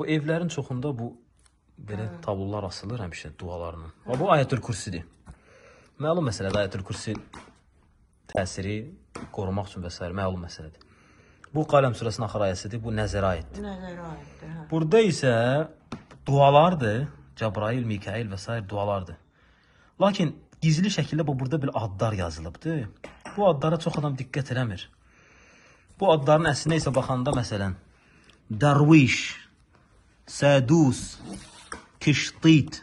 Bu evlərin çoxunda bu belə tablolar asılır həmişə dualarla. Bu Ayətül Kürsidir. Məlum məsələdir, Ayətül Kürsi təsiri qorumaq üçün və s. məlum məsələdir. Bu Qaləm surəsinin axır ayəsidir, bu nəzərə aiddir. Nəzərə aiddir, hə. Burada isə dualardır, Cəbrail, Mikail və s. dualardır. Lakin gizli şəkildə burada bir adlar yazılıbdır. Bu adlara çox adam diqqət eləmir. Bu adların əslinə isə baxanda məsələn, Dərviş, Sədus, Kiştit,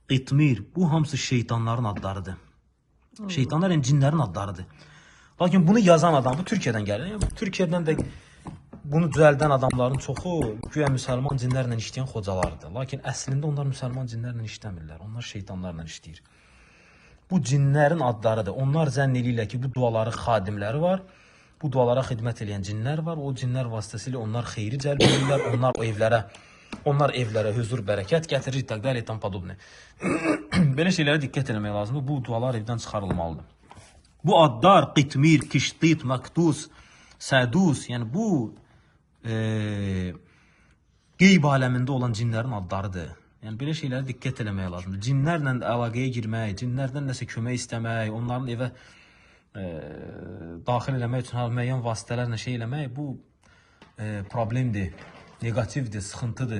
Qitmir, bu hamısı şeytanların adlarıdır. Şeytanlar yəni cinlərin adlarıdır. Lakin bunu yazan adam, bu Türkiyədən gəlir. Yəni, Türkiyədən də bunu düzəldən adamların çoxu güya müsəlman cinlərlə işləyən xocalardır. Lakin əslində onlar müsəlman cinlərlə işləmirlər. Onlar şeytanlarla işləyir. Bu cinlərin adlarıdır. Onlar zənn edirlər ki, bu duaların xadimləri var. Bu dualara xidmət edən cinlər var. O cinlər vasitəsilə onlar xeyri cəlb edirlər. Onlar evlərə huzur, bərəkət gətirir. Təqdər edən podobne. Belə şeylərə diqqət etmək lazımdır. Bu dualar evdən çıxarılmalıdır. Bu adlar Qitmir, Kiştit, Maktus, Sədus, yəni bu qeyb aləmində olan cinlərin adlarıdır. Yəni belə şeylərə diqqət etmək lazımdır. Cinlərlə əlaqəyə girmək, cinlərdən nəsə kömək istəmək, onların evə daxil eləmək üçün müəyyən vasitələrlə şey eləmək bu problemdir, negativdir, sıxıntıdır.